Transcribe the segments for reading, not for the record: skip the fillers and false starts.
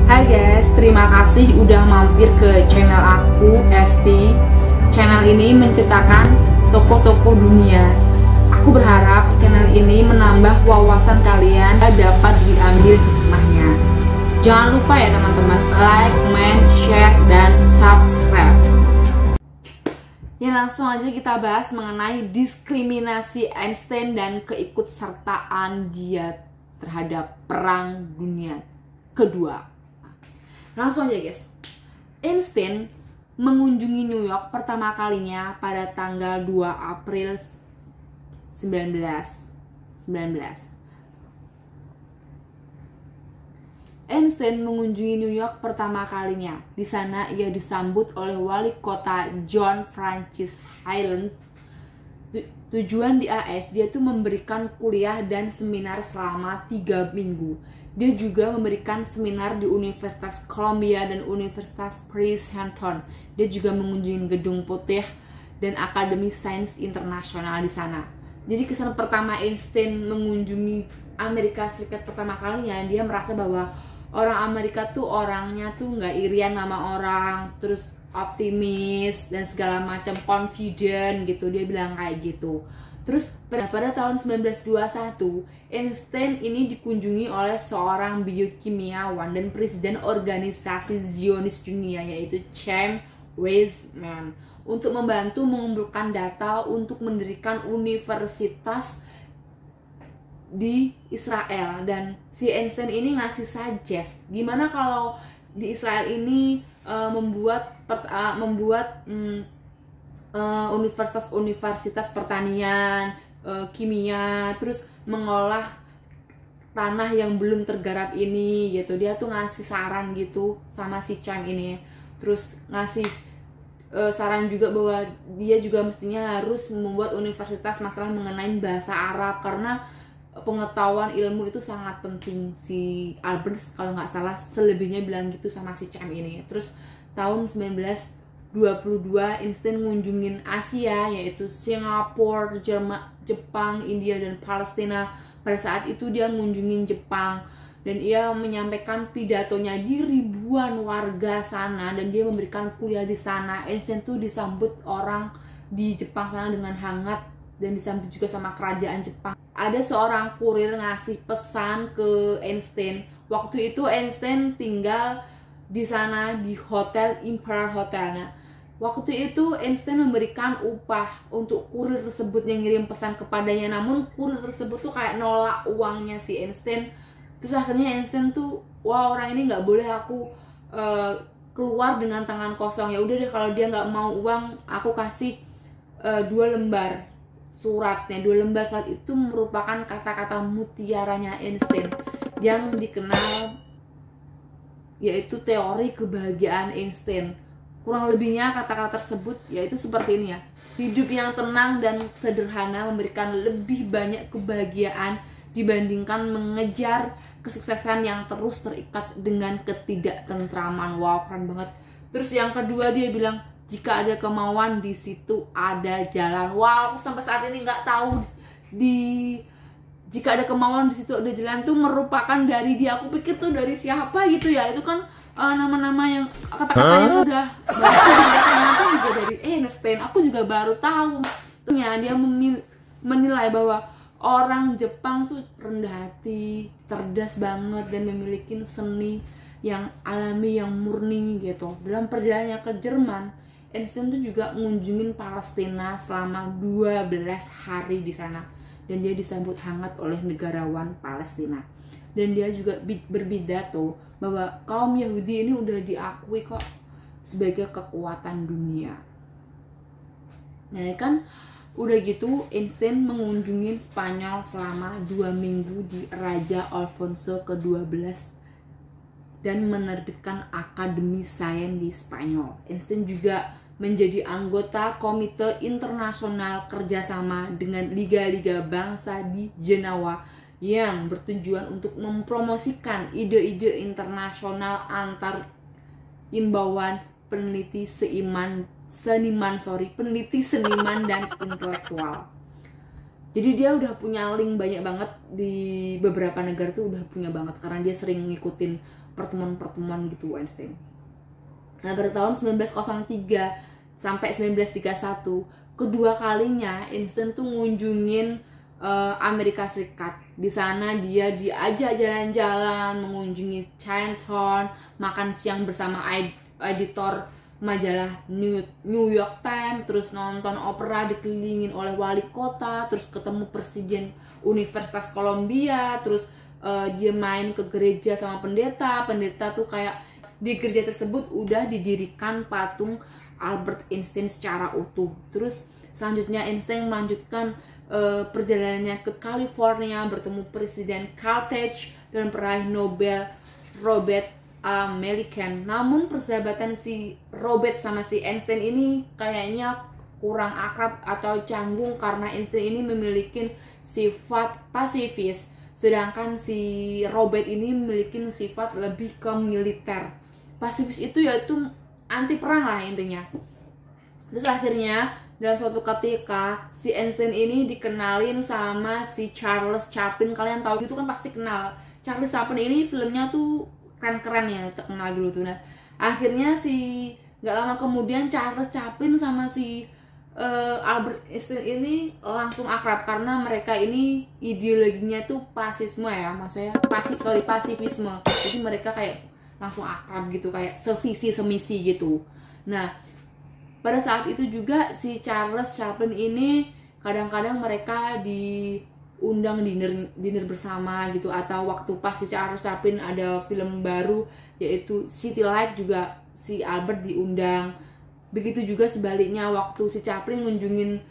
Hai guys, terima kasih udah mampir ke channel aku, Esti. Channel ini menceritakan tokoh-tokoh dunia. Aku berharap channel ini menambah wawasan kalian dan dapat diambil hikmahnya. Jangan lupa ya teman-teman, like, comment, share, dan subscribe. Ya, langsung aja kita bahas mengenai diskriminasi Einstein dan keikutsertaan dia terhadap Perang Dunia Kedua. Langsung aja guys, Einstein mengunjungi New York pertama kalinya pada tanggal 2 April 1919. Einstein mengunjungi New York pertama kalinya. Di sana ia disambut oleh wali kota John Francis Hyland. Tujuan di AS dia tuh memberikan kuliah dan seminar selama 3 minggu. Dia juga memberikan seminar di Universitas Columbia dan Universitas Princeton. Dia juga mengunjungi Gedung Putih dan Akademi Sains Internasional di sana. Jadi kesan pertama Einstein mengunjungi Amerika Serikat pertama kalinya, dia merasa bahwa orang Amerika tuh orangnya tuh nggak irian sama orang, terus optimis dan segala macam, confident gitu. Dia bilang kayak gitu. Terus pada tahun 1921, Einstein ini dikunjungi oleh seorang biokimiawan dan presiden organisasi Zionis dunia, yaitu Chaim Weizmann, untuk membantu mengumpulkan data untuk mendirikan universitas di Israel. Dan si Einstein ini ngasih suggest gimana kalau di Israel ini membuat universitas pertanian, kimia, terus mengolah tanah yang belum tergarap ini gitu. Dia tuh ngasih saran gitu sama si Chaim ini. Terus ngasih saran juga bahwa dia juga mestinya harus membuat universitas masalah mengenai bahasa Arab, karena pengetahuan ilmu itu sangat penting. Si Albert kalau nggak salah selebihnya bilang gitu sama si Chaim ini. Terus tahun 1922 Einstein ngunjungin Asia, yaitu Singapura, Jepang, India, dan Palestina. Pada saat itu dia ngunjungin Jepang dan ia menyampaikan pidatonya di ribuan warga sana, dan dia memberikan kuliah di sana. Einstein tuh disambut orang di Jepang sana dengan hangat dan disambut juga sama kerajaan Jepang. Ada seorang kurir ngasih pesan ke Einstein. Waktu itu Einstein tinggal di sana di Hotel Imperial Hotel. Nah, waktu itu Einstein memberikan upah untuk kurir tersebut yang ngirim pesan kepadanya, namun kurir tersebut tuh kayak nolak uangnya si Einstein. Terus akhirnya Einstein tuh, wah orang ini nggak boleh aku keluar dengan tangan kosong. Ya udah deh, kalau dia nggak mau uang, aku kasih 2 lembar suratnya. 2 lembar surat itu merupakan kata-kata mutiaranya Einstein yang dikenal, yaitu teori kebahagiaan Einstein. Kurang lebihnya kata-kata tersebut yaitu seperti ini ya: hidup yang tenang dan sederhana memberikan lebih banyak kebahagiaan dibandingkan mengejar kesuksesan yang terus terikat dengan ketidaktentraman. Wow, keren banget. Terus yang kedua dia bilang, jika ada kemauan di situ ada jalan. Wow, sampai saat ini nggak tahu jika ada kemauan di situ ada jalan tuh merupakan dari dia. Aku pikir tuh dari siapa gitu ya. Itu kan nama-nama yang kata-katanya udah ternyata juga dari Einstein. Aku juga baru tahu. Dia menilai bahwa orang Jepang tuh rendah hati, cerdas banget, dan memiliki seni yang alami, yang murni gitu. Dalam perjalanannya ke Jerman, Einstein tuh juga ngunjungin Palestina selama 12 hari di sana. Dan dia disambut hangat oleh negarawan Palestina. Dan dia juga berpidato bahwa kaum Yahudi ini udah diakui kok sebagai kekuatan dunia. Nah kan udah gitu Einstein mengunjungi Spanyol selama 2 minggu di Raja Alfonso ke-12 dan menerbitkan Akademi Sains di Spanyol. Einstein juga menjadi anggota Komite Internasional Kerjasama dengan Liga-Liga Bangsa di Jenewa yang bertujuan untuk mempromosikan ide-ide internasional antar imbauan peneliti seniman dan intelektual. Jadi dia udah punya link banyak banget di beberapa negara tuh, udah punya banget karena dia sering ngikutin pertemuan-pertemuan gitu Einstein. Nah, pada tahun 1903 sampai 1931, kedua kalinya Einstein tuh ngunjungin Amerika Serikat. Di sana dia diajak jalan-jalan, mengunjungi Chinatown, makan siang bersama editor majalah New York Times, terus nonton opera dikelilingin oleh wali kota, terus ketemu presiden Universitas Columbia, terus dia main ke gereja sama pendeta tuh kayak di gereja tersebut udah didirikan patung Albert Einstein secara utuh. Terus selanjutnya Einstein melanjutkan perjalanannya ke California, bertemu Presiden Carthage dan peraih Nobel Robert A. Millikan. Namun persahabatan si Robert sama si Einstein ini kayaknya kurang akrab atau canggung karena Einstein ini memiliki sifat pasifis, sedangkan si Robert ini memiliki sifat lebih ke militer. Pasifis itu yaitu anti perang lah intinya. Terus akhirnya dalam suatu ketika si Einstein ini dikenalin sama si Charles Chaplin. Kalian tahu itu kan pasti kenal. Charles Chaplin ini filmnya tuh keren-keren ya, terkenal dulu tuh. Nah, akhirnya si nggak lama kemudian Charles Chaplin sama si Albert Einstein ini langsung akrab karena mereka ini ideologinya tuh pasisme ya, maksudnya pasifisme. Jadi mereka kayak langsung akrab gitu, kayak sevisi semisi gitu. Nah, pada saat itu juga si Charles Chaplin ini kadang-kadang mereka diundang dinner bersama gitu, atau waktu pas si Charles Chaplin ada film baru yaitu City Lights juga si Albert diundang. Begitu juga sebaliknya waktu si Chaplin ngunjungin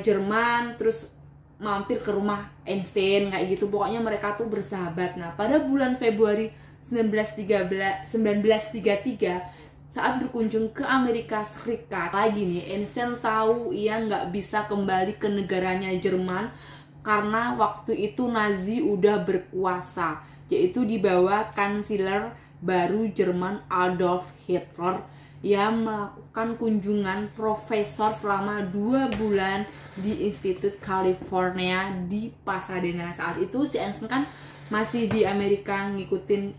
Jerman terus mampir ke rumah Einstein kayak gitu. Pokoknya mereka tuh bersahabat. Nah, pada bulan Februari 1933 saat berkunjung ke Amerika Serikat lagi nih, Einstein tahu ia nggak bisa kembali ke negaranya Jerman karena waktu itu Nazi udah berkuasa, yaitu di bawah kanselir baru Jerman Adolf Hitler yang melakukan kunjungan profesor selama 2 bulan di Institut California di Pasadena. Saat itu si Einstein kan masih di Amerika ngikutin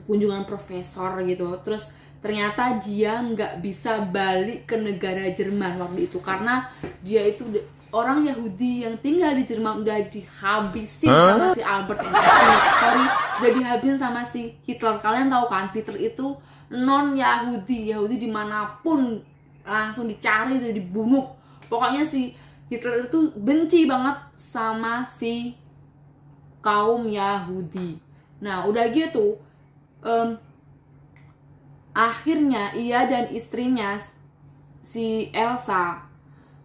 kunjungan profesor gitu. Terus ternyata dia nggak bisa balik ke negara Jerman waktu itu karena dia itu orang Yahudi yang tinggal di Jerman udah dihabisin sama si Albert Einstein. Udah dihabisin sama si Hitler. Kalian tahu kan, Hitler itu non Yahudi dimanapun langsung dicari dan dibunuh. Pokoknya si Hitler itu benci banget sama si kaum Yahudi. Nah, udah gitu akhirnya ia dan istrinya si Elsa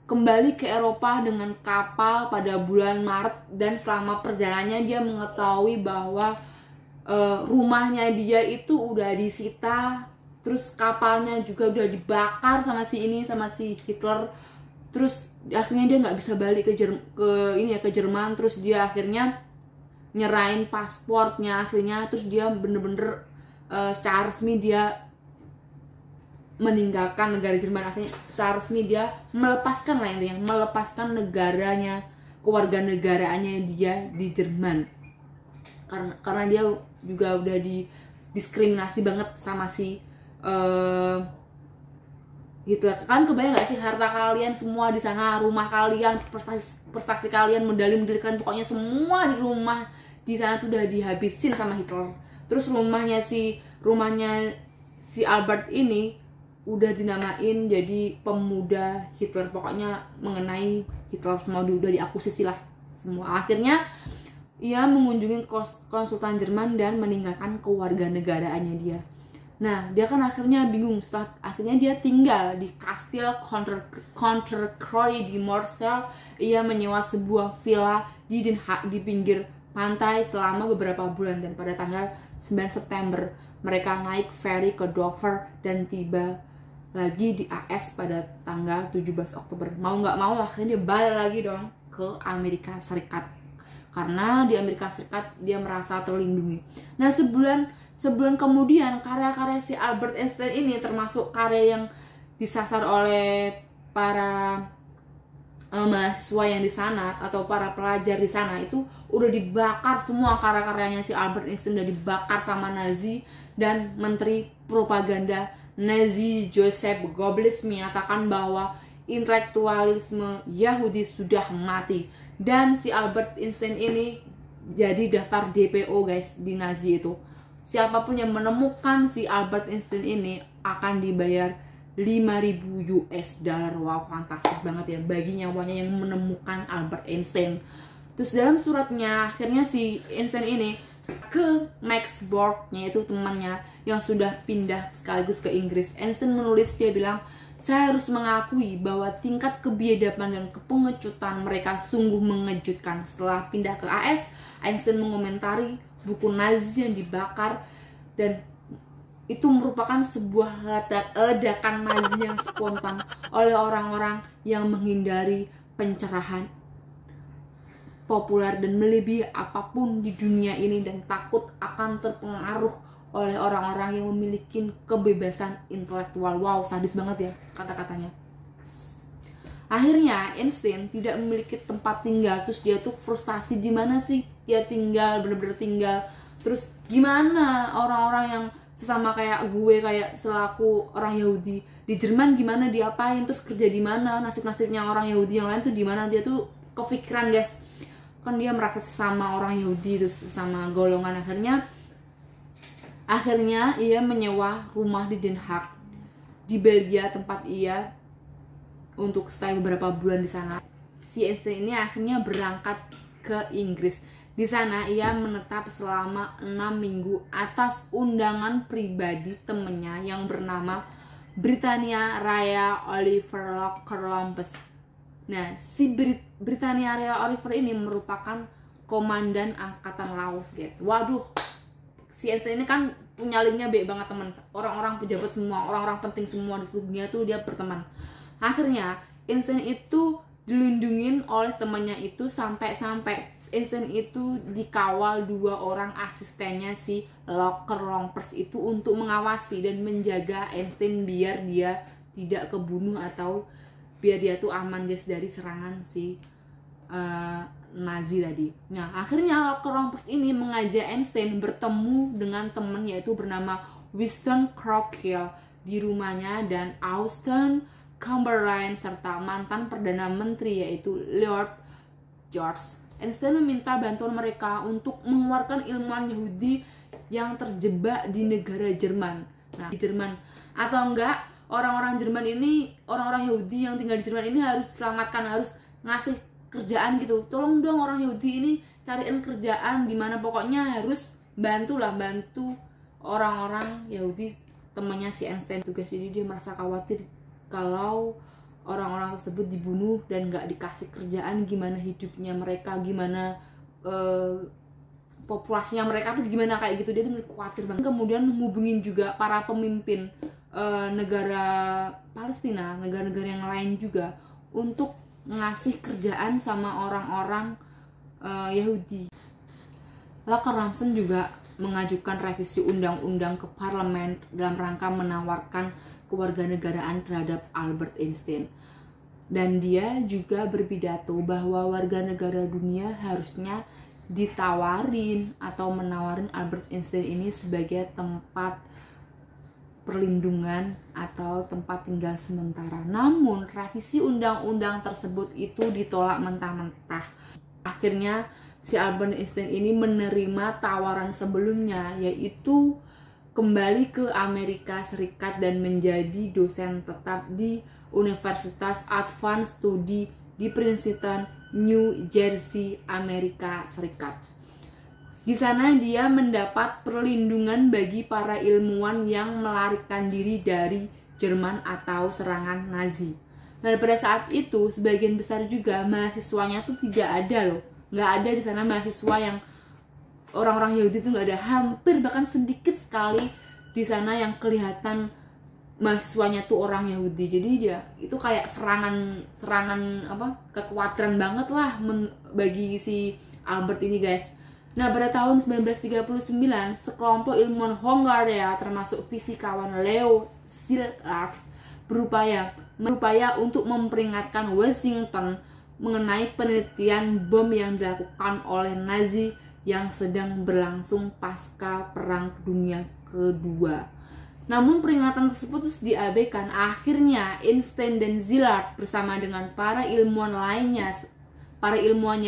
kembali ke Eropa dengan kapal pada bulan Maret, dan selama perjalanannya dia mengetahui bahwa rumahnya dia itu udah disita, terus kapalnya juga udah dibakar sama si Hitler. Terus akhirnya dia nggak bisa balik ke Jerman. Terus dia akhirnya nyerahin pasportnya aslinya, terus dia bener-bener secara resmi dia meninggalkan negara Jerman. Akhirnya secara resmi dia melepaskan lah intinya, melepaskan negaranya, kewarganegaraannya dia di Jerman, karena dia juga udah didiskriminasi banget sama si Hitler. Kan kebayang gak sih harta kalian semua di sana, rumah kalian, prestasi kalian, medali-medali kalian, pokoknya semua di rumah di sana tuh udah dihabisin sama Hitler. Terus rumahnya si Albert ini udah dinamain jadi pemuda Hitler. Pokoknya mengenai Hitler semua udah diakusisi lah semua. Akhirnya ia mengunjungi konsultan Jerman dan meninggalkan kewarganegaraannya dia. Nah, dia kan akhirnya bingung. Setelah akhirnya dia tinggal di Kastil Konterkroy di Morsel. Ia menyewa sebuah villa di Den Haag di pinggir pantai selama beberapa bulan, dan pada tanggal 9 September mereka naik ferry ke Dover dan tiba lagi di AS pada tanggal 17 Oktober. Mau nggak mau akhirnya dia balik lagi dong ke Amerika Serikat, karena di Amerika Serikat dia merasa terlindungi. Nah, sebulan kemudian karya-karya si Albert Einstein ini, termasuk karya yang disasar oleh para mahasiswa yang di sana atau para pelajar di sana, itu udah dibakar semua. Karya-karyanya si Albert Einstein udah dibakar sama Nazi dan Menteri Propaganda Nazi Joseph Goebbels menyatakan bahwa intelektualisme Yahudi sudah mati. Dan si Albert Einstein ini jadi daftar DPO guys di Nazi itu. Siapapun yang menemukan si Albert Einstein ini akan dibayar 5.000 US dollar. Wow, fantastis banget ya bagi nyawanya yang menemukan Albert Einstein. Terus dalam suratnya akhirnya si Einstein ini ke Max Borg, yaitu temannya yang sudah pindah sekaligus ke Inggris. Einstein menulis, dia bilang, "Saya harus mengakui bahwa tingkat kebiadaban dan kepengecutan mereka sungguh mengejutkan." Setelah pindah ke AS, Einstein mengomentari buku Nazi yang dibakar, dan itu merupakan sebuah ledakan Nazi yang spontan oleh orang-orang yang menghindari pencerahan populer dan melebihi apapun di dunia ini dan takut akan terpengaruh oleh orang-orang yang memiliki kebebasan intelektual. Wow, sadis banget ya kata-katanya. Akhirnya Einstein tidak memiliki tempat tinggal, terus dia tuh frustasi, di mana sih dia tinggal, bener-bener tinggal. Terus gimana orang-orang yang sesama kayak gue, kayak selaku orang Yahudi di Jerman, gimana diapain, terus kerja di mana, nasib-nasibnya orang Yahudi yang lain tuh di mana. Dia tuh kepikiran guys, kan dia merasa sesama orang Yahudi, terus sesama golongan. Akhirnya ia menyewa rumah di Den Haag di Belgia, tempat ia untuk stay beberapa bulan di sana. Si Einstein ini akhirnya berangkat ke Inggris. Di sana ia menetap selama 6 minggu atas undangan pribadi temannya yang bernama Britannia Raya Oliver Locke-Columbus. Nah, si Britannia Raya Oliver ini merupakan komandan angkatan Laos gitu. Waduh, si Einstein ini kan punya linknya baik banget teman. Orang-orang pejabat semua, orang-orang penting semua di seluruh dunia tuh dia berteman. Akhirnya Einstein itu dilindungin oleh temannya itu sampai Einstein itu dikawal 2 orang asistennya si Locke-Columbus itu untuk mengawasi dan menjaga Einstein biar dia tidak kebunuh atau biar dia tuh aman guys dari serangan si Nazi tadi. Nah, akhirnya Locke-Columbus ini mengajak Einstein bertemu dengan temannya itu bernama Winston Churchill di rumahnya, dan Austen Chamberlain serta mantan Perdana Menteri yaitu Lord George. Einstein meminta bantuan mereka untuk mengeluarkan ilmuwan Yahudi yang terjebak di negara Jerman. Nah, di Jerman atau enggak, orang-orang Jerman ini, orang-orang Yahudi yang tinggal di Jerman ini harus diselamatkan, harus ngasih kerjaan gitu. Tolong dong orang Yahudi ini cariin kerjaan, gimana pokoknya harus bantu orang-orang Yahudi. Temannya si Einstein tugas, jadi dia merasa khawatir kalau orang-orang tersebut dibunuh dan nggak dikasih kerjaan, gimana hidupnya mereka, gimana populasinya mereka tuh gimana kayak gitu. Dia tuh khawatir banget. Kemudian hubungin juga para pemimpin negara Palestina, negara-negara yang lain juga untuk ngasih kerjaan sama orang-orang Yahudi. Locke-Columbus juga mengajukan revisi undang-undang ke parlemen dalam rangka menawarkan kewarganegaraan terhadap Albert Einstein. Dan dia juga berpidato bahwa warga negara dunia harusnya ditawarin atau menawarin Albert Einstein ini sebagai tempat perlindungan atau tempat tinggal sementara. Namun revisi undang-undang tersebut itu ditolak mentah-mentah. Akhirnya si Albert Einstein ini menerima tawaran sebelumnya, yaitu kembali ke Amerika Serikat dan menjadi dosen tetap di Universitas Advanced Study di Princeton, New Jersey, Amerika Serikat. Di sana dia mendapat perlindungan bagi para ilmuwan yang melarikan diri dari Jerman atau serangan Nazi. Dan pada saat itu sebagian besar juga mahasiswanya tuh tidak ada loh, nggak ada di sana mahasiswa yang orang-orang Yahudi itu nggak ada, hampir bahkan sedikit sekali di sana yang kelihatan mahasiswanya tuh orang Yahudi. Jadi dia itu kayak serangan kekhawatiran banget lah bagi si Albert ini guys. Nah, pada tahun 1939 sekelompok ilmuwan Hongaria termasuk fisikawan Leo Szilard berupaya untuk memperingatkan Washington mengenai penelitian bom yang dilakukan oleh Nazi yang sedang berlangsung pasca Perang Dunia kedua. Namun peringatan tersebut terus diabaikan. Akhirnya Einstein dan Szilard bersama dengan para ilmuwan lainnya, para ilmuwan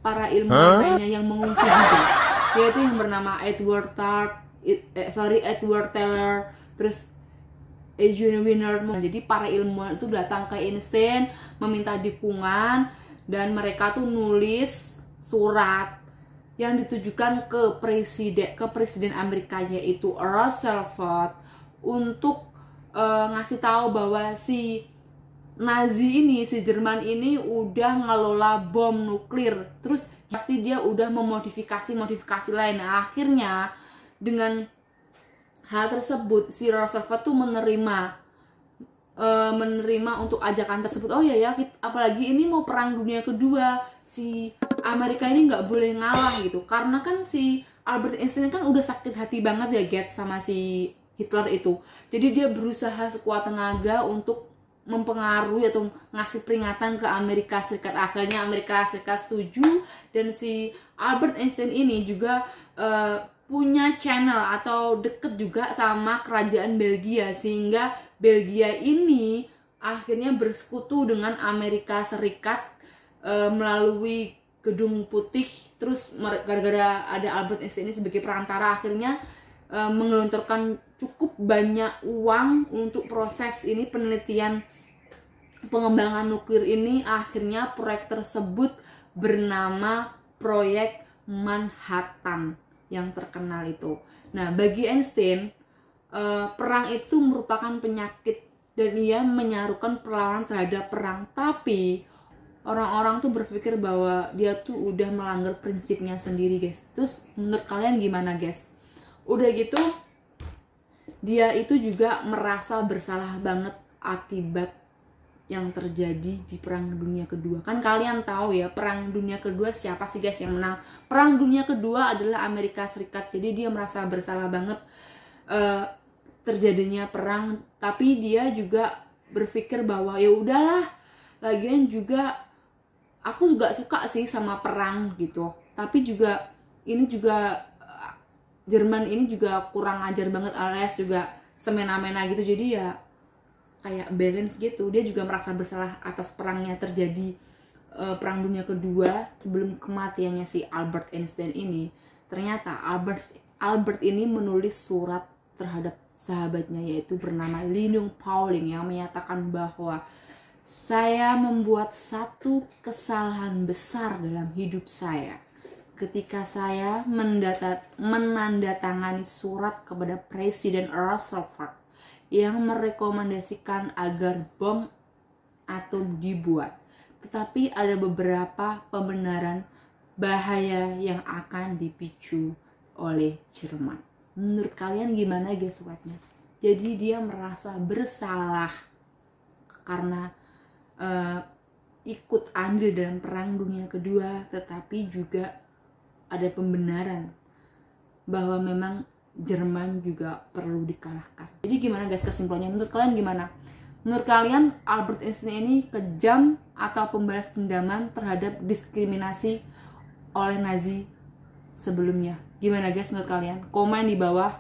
lainnya yang mengunci juga, yaitu yang bernama Edward Teller, terus Eugene Wiener. Jadi para ilmuwan itu datang ke Einstein meminta dukungan, dan mereka tuh nulis surat yang ditujukan ke presiden Amerika, yaitu Roosevelt, untuk ngasih tahu bahwa si Nazi ini, si Jerman ini udah ngelola bom nuklir, terus pasti dia udah memodifikasi lain. Nah, akhirnya dengan hal tersebut si Roosevelt tuh menerima untuk ajakan tersebut. Oh ya, apalagi ini mau perang dunia kedua, si Amerika ini nggak boleh ngalah gitu, karena kan si Albert Einstein kan udah sakit hati banget ya Gates sama si Hitler itu. Jadi dia berusaha sekuat tenaga untuk mempengaruhi atau ngasih peringatan ke Amerika Serikat. Akhirnya Amerika Serikat setuju, dan si Albert Einstein ini juga punya channel atau deket juga sama kerajaan Belgia, sehingga Belgia ini akhirnya bersekutu dengan Amerika Serikat melalui Gedung Putih. Terus gara-gara ada Albert Einstein ini sebagai perantara, akhirnya menggelontorkan cukup banyak uang untuk proses ini, penelitian pengembangan nuklir ini. Akhirnya proyek tersebut bernama Proyek Manhattan yang terkenal itu. Nah, bagi Einstein, perang itu merupakan penyakit dan ia menyarukan perlawanan terhadap perang. Tapi orang-orang tuh berpikir bahwa dia tuh udah melanggar prinsipnya sendiri, guys. Terus menurut kalian gimana, guys? Udah gitu, dia itu juga merasa bersalah banget akibat yang terjadi di Perang Dunia Kedua. Kan kalian tahu ya, Perang Dunia Kedua siapa sih guys yang menang? Perang Dunia Kedua adalah Amerika Serikat. Jadi dia merasa bersalah banget terjadinya perang. Tapi dia juga berpikir bahwa ya udahlah, lagian juga aku juga suka sih sama perang gitu. Tapi juga ini juga Jerman ini juga kurang ajar banget, alias juga semena-mena gitu. Jadi ya kayak balance gitu. Dia juga merasa bersalah atas perangnya terjadi Perang Dunia Kedua. Sebelum kematiannya si Albert Einstein ini, ternyata Albert ini menulis surat terhadap sahabatnya, yaitu bernama Linus Pauling, yang menyatakan bahwa saya membuat satu kesalahan besar dalam hidup saya ketika saya menandatangani surat kepada Presiden Roosevelt yang merekomendasikan agar bom atom dibuat. Tetapi ada beberapa pembenaran bahaya yang akan dipicu oleh Jerman. Menurut kalian gimana guys suratnya? Jadi dia merasa bersalah karena ikut andil dalam Perang Dunia Kedua, tetapi juga ada pembenaran bahwa memang Jerman juga perlu dikalahkan. Jadi gimana guys kesimpulannya? Menurut kalian gimana? Menurut kalian Albert Einstein ini kejam atau pembalas dendaman terhadap diskriminasi oleh Nazi sebelumnya? Gimana guys menurut kalian? Komen di bawah.